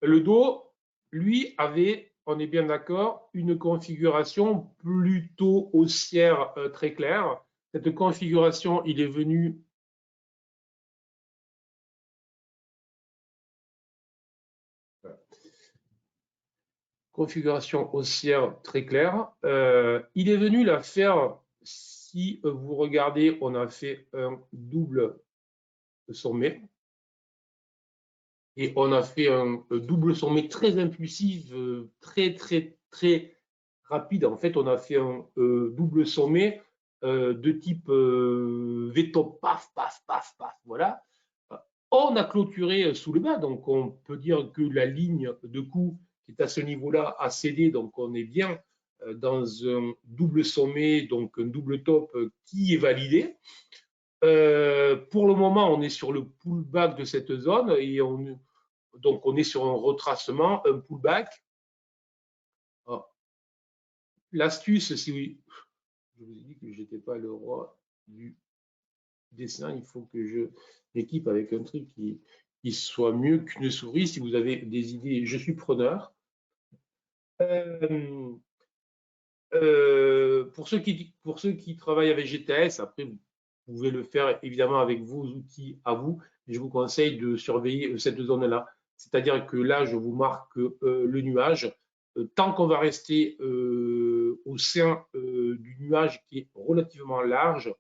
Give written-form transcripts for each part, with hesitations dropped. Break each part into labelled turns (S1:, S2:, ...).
S1: Le dos, lui, avait, on est bien d'accord, une configuration plutôt haussière très claire. Cette configuration, il est venu configuration haussière très claire. Il est venu la faire, si vous regardez, on a fait un double sommet. Et on a fait un double sommet très impulsif, très rapide. En fait, on a fait un double sommet de type V-top, paf, paf, paf, paf, voilà. On a clôturé sous le bas, donc on peut dire que la ligne de coup qui est à ce niveau-là a cédé, donc on est bien dans un double sommet, donc un double top qui est validé. Pour le moment, on est sur le pullback de cette zone et donc on est sur un retracement, un pullback. L'astuce, si je vous ai dit que je n'étais pas le roi du dessin, il faut que je m'équipe avec un truc qui soit mieux qu'une souris. Si vous avez des idées, je suis preneur. Pour ceux qui travaillent avec GTS, après, vous pouvez le faire évidemment avec vos outils à vous. Je vous conseille de surveiller cette zone-là. C'est-à-dire que là, je vous marque le nuage. Tant qu'on va rester au sein du nuage qui est relativement large,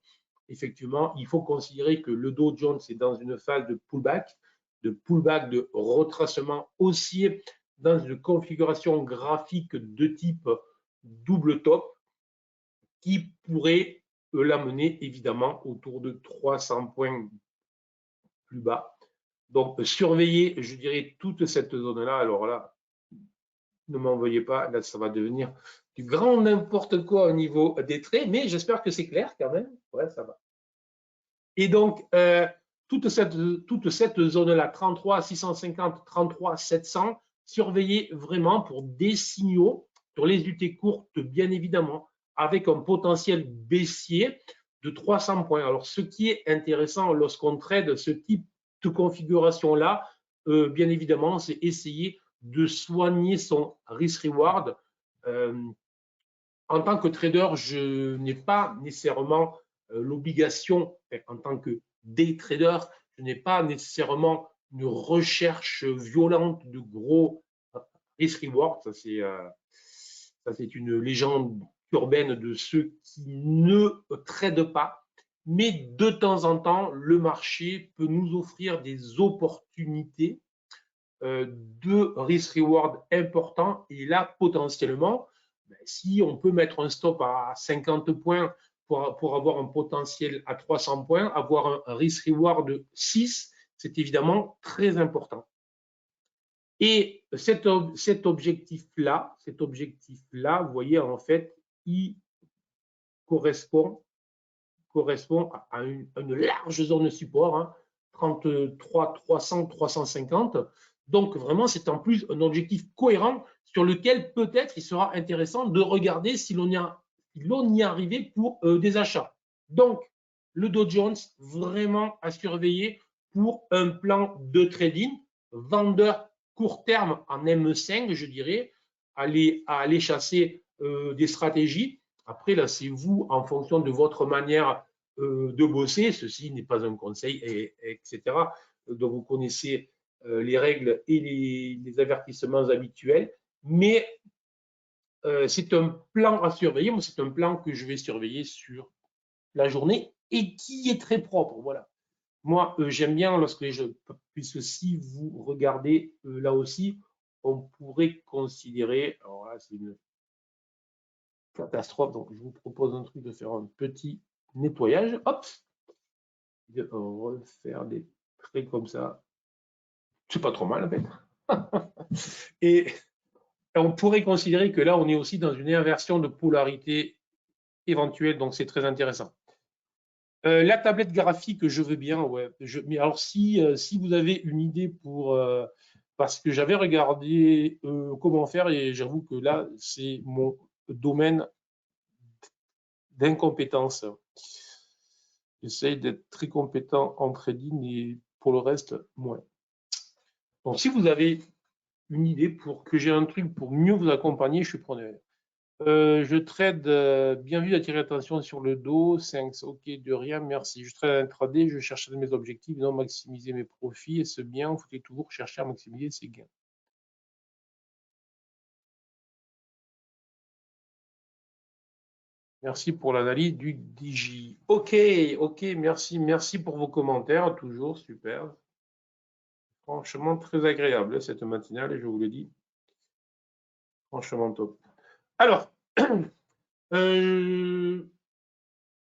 S1: effectivement, il faut considérer que le Dow Jones est dans une phase de pullback de retracement haussier dans une configuration graphique de type double top qui pourrait l'amener évidemment autour de 300 points plus bas. Donc, surveillez, je dirais, toute cette zone-là. Alors là, ne m'envoyez pas, là, ça va devenir du grand n'importe quoi au niveau des traits, mais j'espère que c'est clair quand même. Ouais, ça va. Et donc, toute cette zone-là, 33 650, 33 700, surveillez vraiment pour des signaux sur les UT courtes, bien évidemment, avec un potentiel baissier de 300 points. Alors, ce qui est intéressant lorsqu'on trade ce type de configuration-là, bien évidemment, c'est essayer de soigner son risk-reward. En tant que trader, je n'ai pas nécessairement l'obligation, en tant que day trader, je n'ai pas nécessairement une recherche violente de gros risk-reward. Ça, c'est une légende urbaine de ceux qui ne tradent pas. Mais de temps en temps, le marché peut nous offrir des opportunités de risk-reward importants. Et là, potentiellement, si on peut mettre un stop à 50 points pour avoir un potentiel à 300 points, avoir un risk-reward de 6, c'est évidemment très important. Et cet objectif-là, vous voyez, en fait, il correspond à une large zone de support, hein, 33, 300, 350. Donc, vraiment, c'est en plus un objectif cohérent sur lequel peut-être il sera intéressant de regarder si l'on y arrivait pour des achats. Donc, le Dow Jones, vraiment à surveiller pour un plan de trading, vendeur court terme en M5, je dirais, à aller chasser des stratégies. Après, là, c'est vous, en fonction de votre manière de bosser. Ceci n'est pas un conseil, etc. Donc, vous connaissez les règles et les avertissements habituels. Mais c'est un plan à surveiller. Moi, c'est un plan que je vais surveiller sur la journée et qui est très propre. Voilà. Moi, j'aime bien lorsque puisque si vous regardez là aussi, on pourrait considérer, alors là, c'est une catastrophe, donc je vous propose un truc de faire un petit nettoyage. Hop, de refaire des traits comme ça. C'est pas trop mal, en fait. Et on pourrait considérer que là, on est aussi dans une inversion de polarité éventuelle, donc c'est très intéressant. La tablette graphique, je veux bien, ouais. Mais alors, si vous avez une idée pour... parce que j'avais regardé comment faire et j'avoue que là, c'est mon domaine d'incompétence. J'essaye d'être très compétent en trading et pour le reste, moins. Donc, si vous avez une idée pour que j'ai un truc pour mieux vous accompagner, je suis preneur. Je trade, bien vu d'attirer l'attention sur le dos, 5, ok, de rien, merci. Je trade intraday, je cherche mes objectifs, non maximiser mes profits, et ce bien, faut-il toujours chercher à maximiser ses gains. Merci pour l'analyse du DJ. Ok, merci pour vos commentaires, toujours super. Franchement, très agréable cette matinale, je vous le dis. Franchement top. Alors,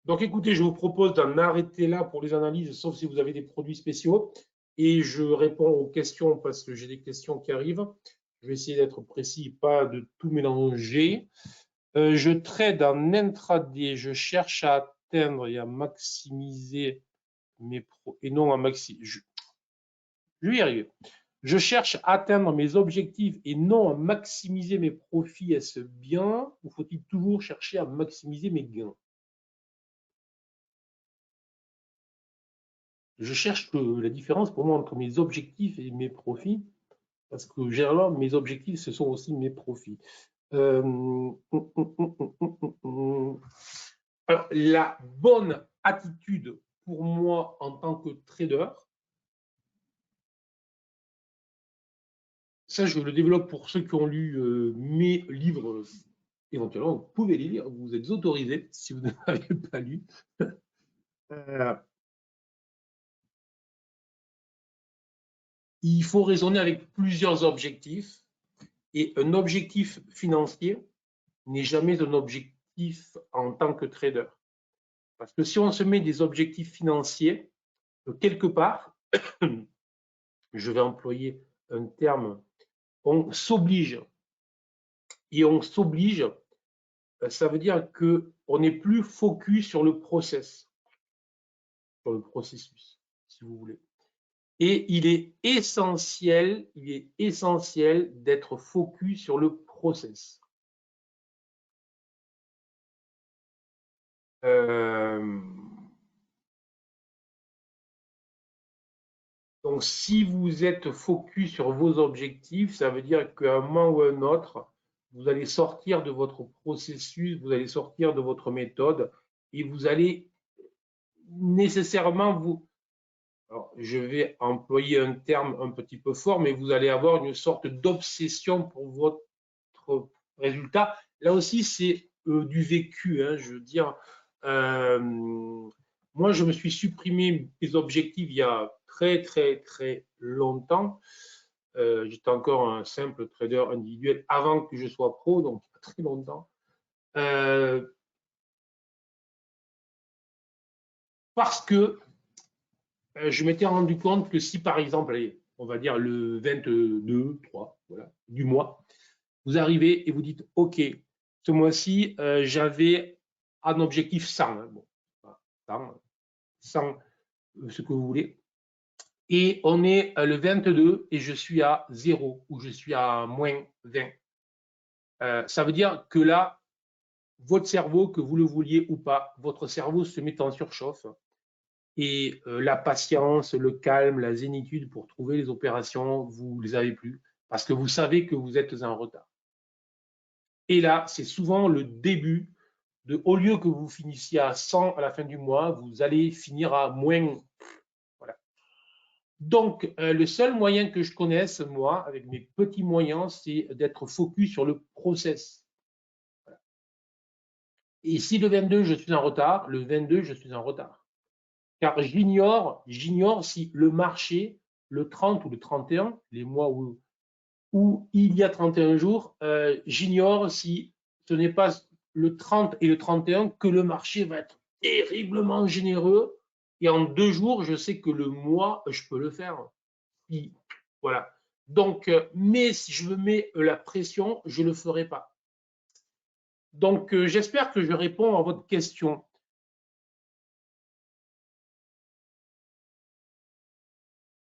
S1: donc écoutez, je vous propose d'en arrêter là pour les analyses, sauf si vous avez des produits spéciaux. Et je réponds aux questions parce que j'ai des questions qui arrivent. Je vais essayer d'être précis, pas de tout mélanger. Je trade en intraday, je cherche à atteindre et à maximiser mes et non à maximiser. Je vais y arriver. Je cherche à atteindre mes objectifs et non à maximiser mes profits. Est-ce bien ou faut-il toujours chercher à maximiser mes gains? Je cherche la différence pour moi entre mes objectifs et mes profits, parce que généralement, mes objectifs, ce sont aussi mes profits. Alors, la bonne attitude pour moi en tant que trader, ça, je le développe pour ceux qui ont lu mes livres. Éventuellement, vous pouvez les lire, vous êtes autorisés si vous n'avez pas lu. Il faut raisonner avec plusieurs objectifs et un objectif financier n'est jamais un objectif en tant que trader. Parce que si on se met des objectifs financiers, quelque part, je vais employer un terme, on s'oblige. Et on s'oblige, ça veut dire qu'on n'est plus focus sur le process, sur le processus, si vous voulez. Et il est essentiel d'être focus sur le process. Donc, si vous êtes focus sur vos objectifs, ça veut dire qu'à un moment ou à un autre, vous allez sortir de votre processus, vous allez sortir de votre méthode et vous allez nécessairement vous... Alors, je vais employer un terme un petit peu fort, mais vous allez avoir une sorte d'obsession pour votre résultat. Là aussi, c'est du vécu, hein, je veux dire. Moi, je me suis supprimé mes objectifs il y a très longtemps. J'étais encore un simple trader individuel avant que je sois pro, donc il y a très longtemps. Parce que je m'étais rendu compte que si, par exemple, allez, on va dire le 22, 3 voilà, du mois, vous arrivez et vous dites, OK, ce mois-ci, j'avais un objectif 100, hein, bon, 100, ce que vous voulez. Et on est le 22 et je suis à 0 ou je suis à moins 20. Ça veut dire que là, votre cerveau, que vous le vouliez ou pas, votre cerveau se met en surchauffe et la patience, le calme, la zénitude pour trouver les opérations, vous ne les avez plus parce que vous savez que vous êtes en retard. Et là, c'est souvent le début de, au lieu que vous finissiez à 100 à la fin du mois, vous allez finir à moins. Voilà. Donc, le seul moyen que je connaisse, moi, avec mes petits moyens, c'est d'être focus sur le process. Voilà. Et si le 22, je suis en retard, le 22, je suis en retard. Car j'ignore si le marché, le 30 ou le 31, les mois où il y a 31 jours, j'ignore si ce n'est pas le 30 et le 31 que le marché va être terriblement généreux. Et en 2 jours, je sais que le mois, je peux le faire. Et voilà. Donc, mais si je me mets la pression, je ne le ferai pas. Donc, j'espère que je réponds à votre question.